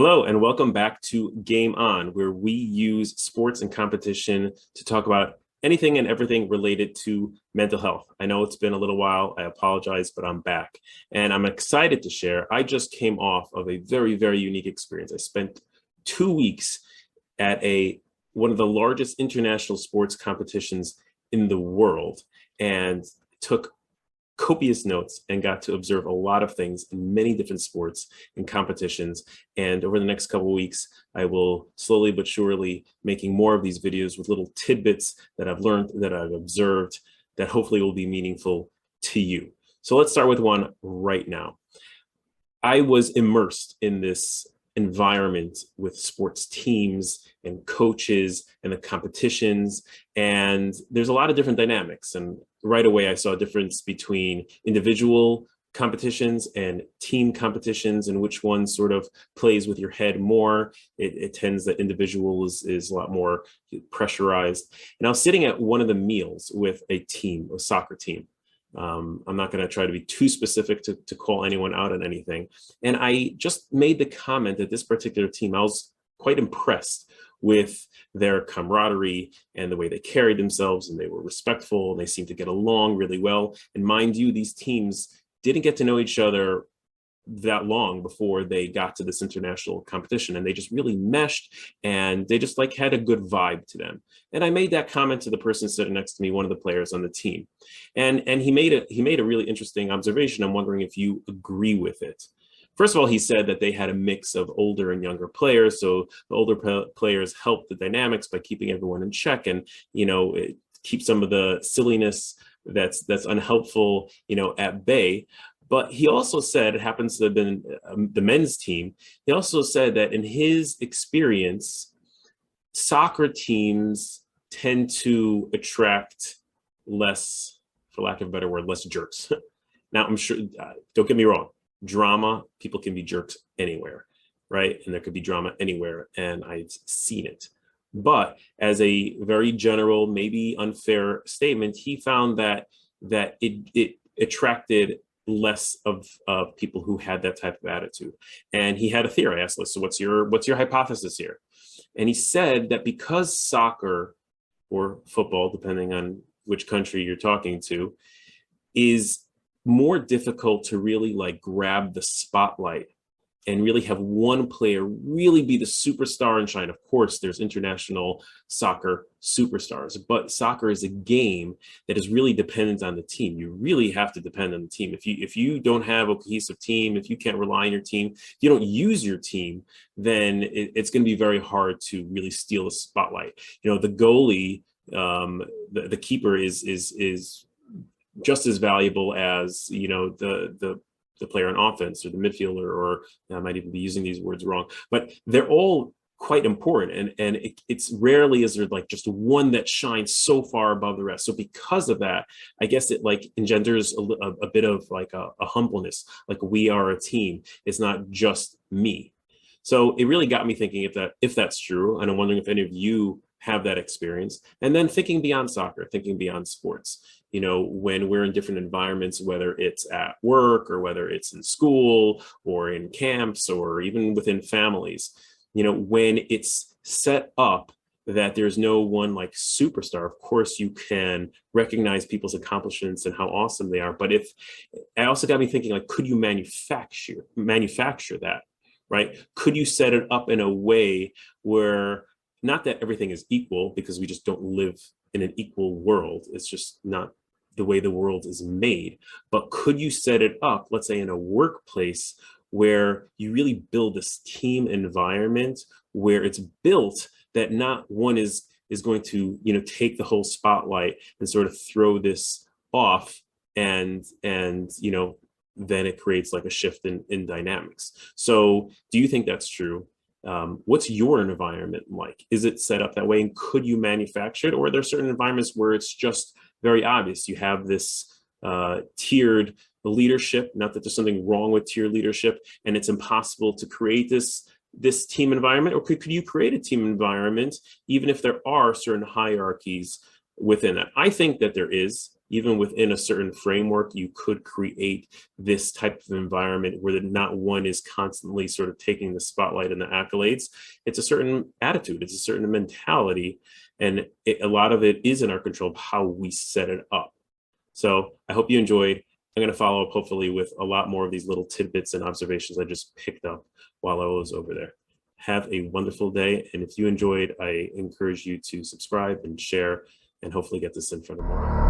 Hello, and welcome back to Game On, where we use sports and competition to talk about anything and everything related to mental health. I know it's been a little while. I apologize, but I'm back. And I'm excited to share. I just came off of a very, very unique experience. I spent 2 weeks at one of the largest international sports competitions in the world and took copious notes and got to observe a lot of things in many different sports and competitions. And over the next couple of weeks, I will slowly but surely making more of these videos with little tidbits that I've learned, that I've observed, that hopefully will be meaningful to you. So let's start with one right now. I was immersed in this environment with sports teams and coaches and the competitions. And there's a lot of different dynamics. And right away, I saw a difference between individual competitions and team competitions and which one sort of plays with your head more. It tends that individual is a lot more pressurized. And I was sitting at one of the meals with a team, a soccer team. I'm not going to try to be too specific to call anyone out on anything. And I just made the comment that this particular team, I was quite impressed with their camaraderie and the way they carried themselves, and they were respectful and they seemed to get along really well. And mind you, these teams didn't get to know each other that long before they got to this international competition, and they just really meshed, and they just like had a good vibe to them. And I made that comment to the person sitting next to me, one of the players on the team, and he made a really interesting observation. I'm wondering if you agree with it. First of all, he said that they had a mix of older and younger players, so the older players helped the dynamics by keeping everyone in check, and keep some of the silliness that's unhelpful at bay. But he also said, it happens to have been the men's team, he also said that in his experience, soccer teams tend to attract less, for lack of a better word, less jerks. Now, I'm sure, don't get me wrong, drama, people can be jerks anywhere, right? And there could be drama anywhere, and I've seen it. But as a very general, maybe unfair statement, he found that it attracted less of people who had that type of attitude. And he had a theory. I asked, so what's your hypothesis here? And he said that because soccer or football, depending on which country you're talking to, is more difficult to really like grab the spotlight and really have one player really be the superstar and shine. Of course, there's international soccer superstars, but soccer is a game that is really dependent on the team. You really have to depend on the team. If you don't have a cohesive team, if you can't rely on your team, if you don't use your team, then it's going to be very hard to really steal the spotlight. The goalie, the keeper is just as valuable as the player on offense or the midfielder, or I might even be using these words wrong, but they're all quite important. And it's rarely is there like just one that shines so far above the rest. So because of that, I guess it like engenders a bit of like a humbleness, like we are a team. It's not just me. So it really got me thinking if that's true. And I'm wondering if any of you have that experience. And then thinking beyond soccer, thinking beyond sports. When we're in different environments, whether it's at work or whether it's in school or in camps or even within families, when it's set up that there's no one like superstar, of course you can recognize people's accomplishments and how awesome they are. But if it also got me thinking, like, could you manufacture that, right? Could you set it up in a way where, not that everything is equal, because we just don't live in an equal world. It's just not the way the world is made. But could you set it up, let's say in a workplace, where you really build this team environment where it's built that not one is going to, take the whole spotlight and sort of throw this off, and then it creates like a shift in dynamics. So do you think that's true? What's your environment like? Is it set up that way, and could you manufacture it? Or are there certain environments where it's just very obvious? You have this tiered leadership, not that there's something wrong with tiered leadership, and it's impossible to create this team environment? Or could you create a team environment even if there are certain hierarchies within it? I think that there is. even within a certain framework, you could create this type of environment where not one is constantly sort of taking the spotlight and the accolades. It's a certain attitude, it's a certain mentality, and a lot of it is in our control of how we set it up. So I hope you enjoyed. I'm going to follow up hopefully with a lot more of these little tidbits and observations I just picked up while I was over there. Have a wonderful day. And if you enjoyed, I encourage you to subscribe and share and hopefully get this in front of more.